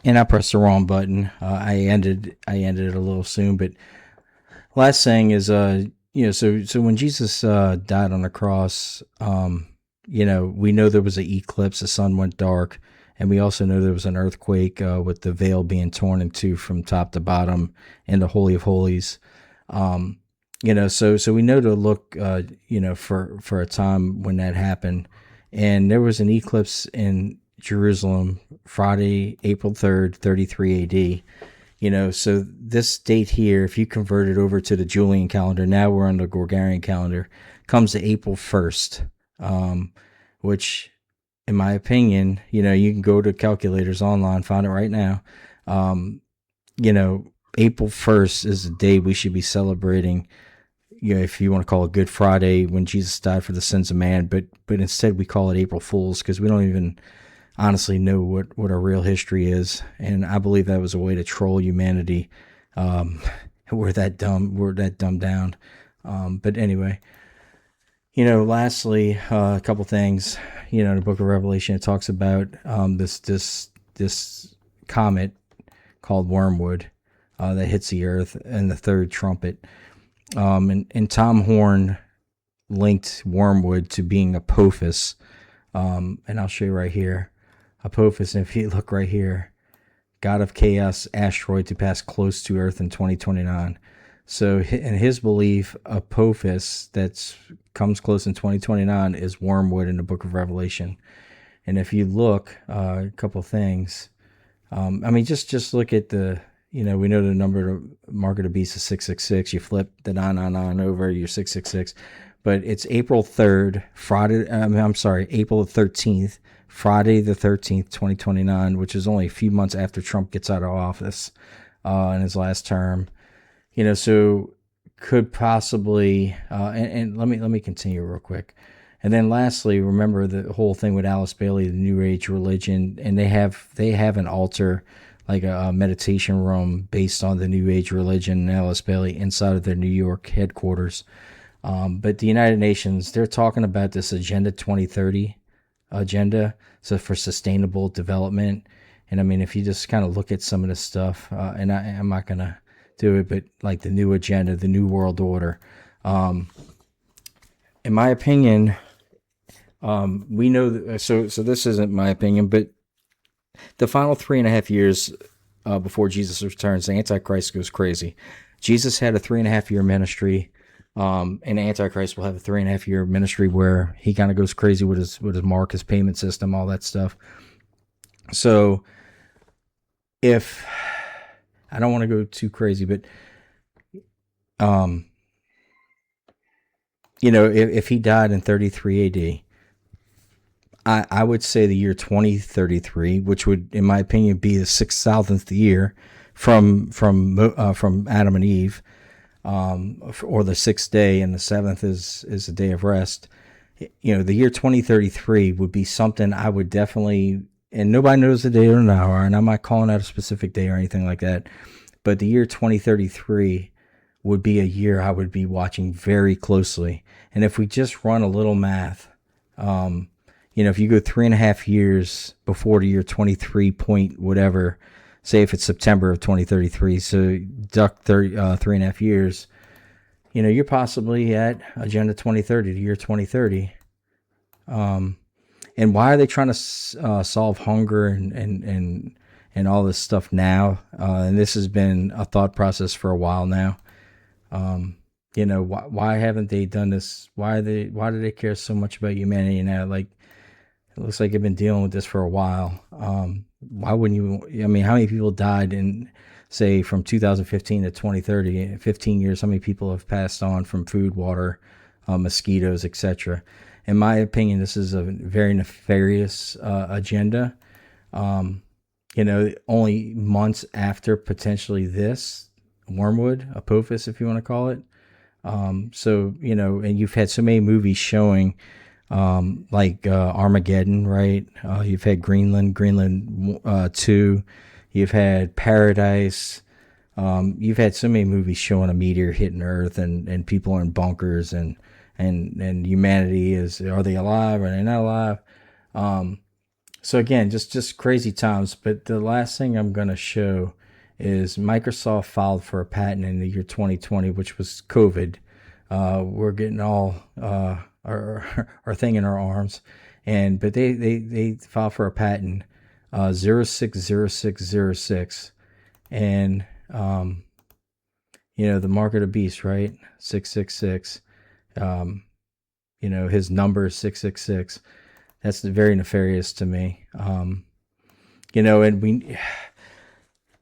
and I pressed the wrong button. I ended it a little soon, but last thing is, so when Jesus died on the cross, we know there was an eclipse, the sun went dark, and we also know there was an earthquake with the veil being torn in two from top to bottom in the Holy of Holies. Um, so we know to look, for a time when that happened, and there was an eclipse in Jerusalem, Friday, April 3rd, 33 A.D. So this date here, if you convert it over to the Julian calendar, now we're on the Gregorian calendar, comes to April 1st, which, in my opinion, you can go to calculators online, find it right now. Um, you know, April 1st is the day we should be celebrating. If you want to call it Good Friday, when Jesus died for the sins of man, but instead we call it April Fools because we don't even honestly know what our real history is, and I believe that was a way to troll humanity. Um, we're that dumbed down. But anyway, lastly, a couple things. In the Book of Revelation, it talks about this comet called Wormwood that hits the Earth and the third trumpet. And Tom Horn linked Wormwood to being Apophis. And I'll show you right here. Apophis, and if you look right here, God of Chaos asteroid to pass close to Earth in 2029. So in his belief, Apophis that comes close in 2029 is Wormwood in the Book of Revelation. And if you look, a couple things. Just look at we know the number to mark of the beast is 666. You flip the 999 over, you're 666. But it's April 3rd, Friday. April 13th, Friday the 13th, 2029, which is only a few months after Trump gets out of office in his last term. So could possibly, and let me continue real quick. And then lastly, remember the whole thing with Alice Bailey, the New Age religion, and they have an altar, like a meditation room based on the New Age religion and Alice Bailey inside of their New York headquarters. But the United Nations, they're talking about this Agenda 2030 agenda, so for sustainable development. And if you just kind of look at some of this stuff, and I'm not going to do it, but like the new agenda, the new world order, in my opinion, we know that, so this isn't my opinion, but the final 3.5 years before Jesus returns, the Antichrist goes crazy. Jesus had a 3.5 year ministry. And Antichrist will have a 3.5 year ministry where he kind of goes crazy with his mark, his payment system, all that stuff. So if I don't want to go too crazy, but if he died in 33 AD, I would say the year 2033, which would, in my opinion, be the 6,000th year from Adam and Eve. Or the sixth day, and the seventh is the day of rest. The year 2033 would be something I would definitely, and nobody knows the day or an hour, and I'm not calling out a specific day or anything like that, but the year 2033 would be a year I would be watching very closely. And if we just run a little math, if you go 3.5 years before the year 23 point whatever, say if it's September of 2033, so deduct 3.5 years, you're possibly at Agenda 2030, the year 2030. And why are they trying to solve hunger and all this stuff now? And this has been a thought process for a while now. Why haven't they done this? Why do they care so much about humanity now? Like, it looks like they've been dealing with this for a while. Why wouldn't you? How many people died in, say, from 2015 to 2030, 15 years? How many people have passed on from food, water, mosquitoes, etc.? In my opinion, this is a very nefarious agenda. Only months after potentially this, Wormwood, Apophis, if you want to call it. And you've had so many movies showing, like Armageddon, right? You've had Greenland 2. You've had Paradise. You've had so many movies showing a meteor hitting Earth and people are in bunkers and humanity are they alive? Are they not alive? So again, just crazy times. But the last thing I'm going to show is Microsoft filed for a patent in the year 2020, which was COVID. We're getting all our thing in our arms, and but they filed for a patent 060606, and the mark of the beast, right? 666. Um, his number is 666. That's very nefarious to me. And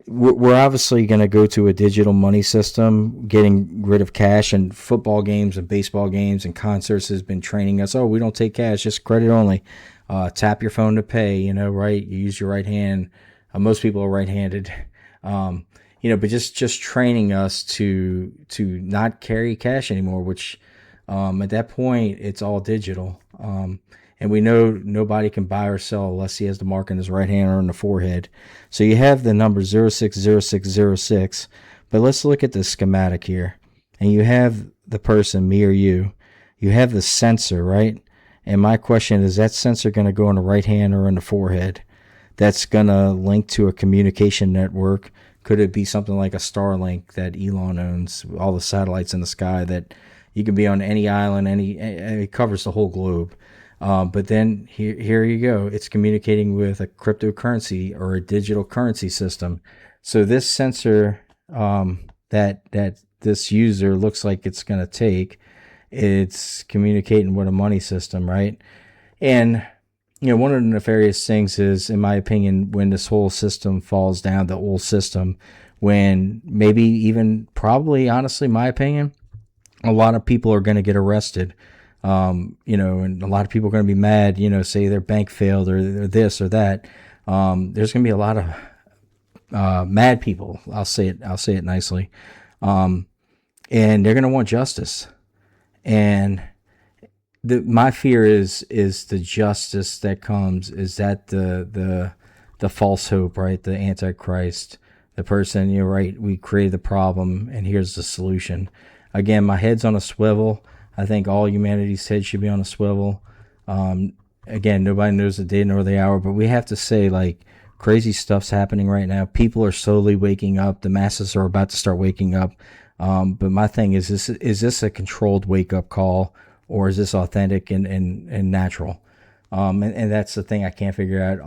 we're obviously going to go to a digital money system, getting rid of cash, and football games and baseball games and concerts has been training us. Oh, we don't take cash, just credit only. Tap your phone to pay, right? You use your right hand. Most people are right-handed. But just training us to not carry cash anymore, which at that point it's all digital. And we know nobody can buy or sell unless he has the mark in his right hand or on the forehead. So you have the number 060606, but let's look at the schematic here. And you have the person, me or you. You have the sensor, right? And my question is, that sensor going to go on the right hand or on the forehead? That's going to link to a communication network. Could it be something like a Starlink that Elon owns, all the satellites in the sky that you can be on any island, it covers the whole globe. But then here you go. It's communicating with a cryptocurrency or a digital currency system. So this sensor that this user looks like it's going to take, it's communicating with a money system, right? And one of the nefarious things is, in my opinion, when this whole system falls down, the old system, when maybe even probably, honestly, my opinion, a lot of people are going to get arrested. And a lot of people are going to be mad, say their bank failed or this or that. There's going to be a lot of mad people. I'll say it nicely. And they're going to want justice. And my fear is the justice that comes, is that the false hope, right? The Antichrist, the person, right? We created the problem and here's the solution. Again, my head's on a swivel. I think all humanity's head should be on a swivel. Again, nobody knows the day nor the hour, but we have to say, like, crazy stuff's happening right now. People are slowly waking up. The masses are about to start waking up. But my thing is this a controlled wake up call, or is this authentic and natural? And that's the thing I can't figure out.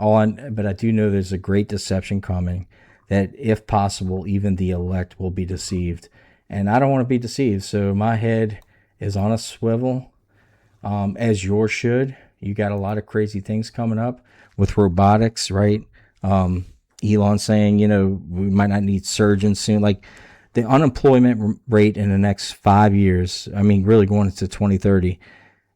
But I do know there's a great deception coming, that if possible, even the elect will be deceived. And I don't want to be deceived. So my head is on a swivel, as yours should. You got a lot of crazy things coming up with robotics, right? Elon saying, we might not need surgeons soon. Like, the unemployment rate in the next 5 years, really going into 2030,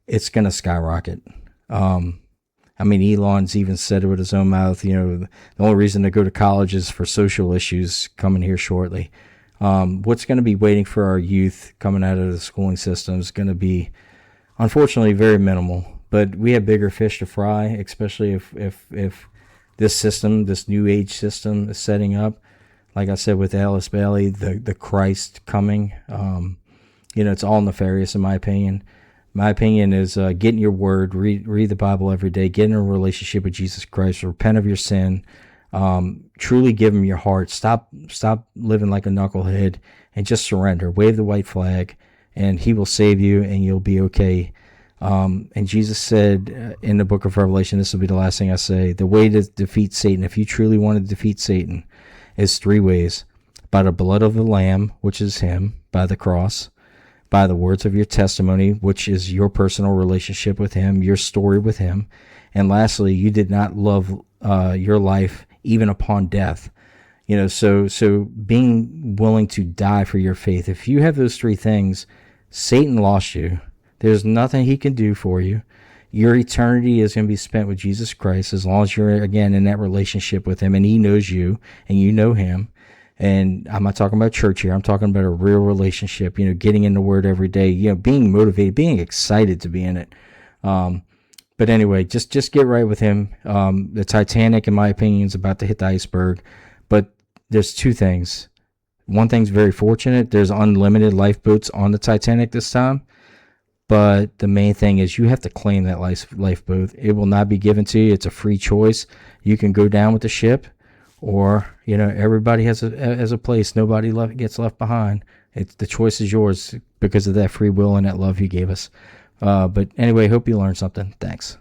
it's going to skyrocket. Elon's even said it with his own mouth, the only reason to go to college is for social issues coming here shortly. What's going to be waiting for our youth coming out of the schooling system is going to be, unfortunately, very minimal. But we have bigger fish to fry, especially if this system, this new age system, is setting up. Like I said with Alice Bailey, the Christ coming. It's all nefarious in my opinion. My opinion is get in your word, read the Bible every day, get in a relationship with Jesus Christ, repent of your sin. Truly give him your heart. Stop living like a knucklehead and just surrender. Wave the white flag and he will save you and you'll be okay. And Jesus said in the book of Revelation, this will be the last thing I say, the way to defeat Satan, if you truly want to defeat Satan, is 3 ways: by the blood of the Lamb, which is him, by the cross, by the words of your testimony, which is your personal relationship with him, your story with him, and lastly, you did not love your life even upon death. So being willing to die for your faith. If you have those 3 things, Satan lost you. There's nothing he can do for you. Your eternity is going to be spent with Jesus Christ as long as you're, again, in that relationship with him and he knows you and you know him. And I'm not talking about church here. I'm talking about a real relationship, getting in the word every day, being motivated, being excited to be in it. But anyway, just get right with him. The Titanic, in my opinion, is about to hit the iceberg. But there's 2 things. One thing's very fortunate. There's unlimited lifeboats on the Titanic this time. But the main thing is you have to claim that lifeboat. It will not be given to you. It's a free choice. You can go down with the ship, or everybody has a place. Nobody gets left behind. The choice is yours because of that free will and that love you gave us. But anyway, hope you learned something. Thanks.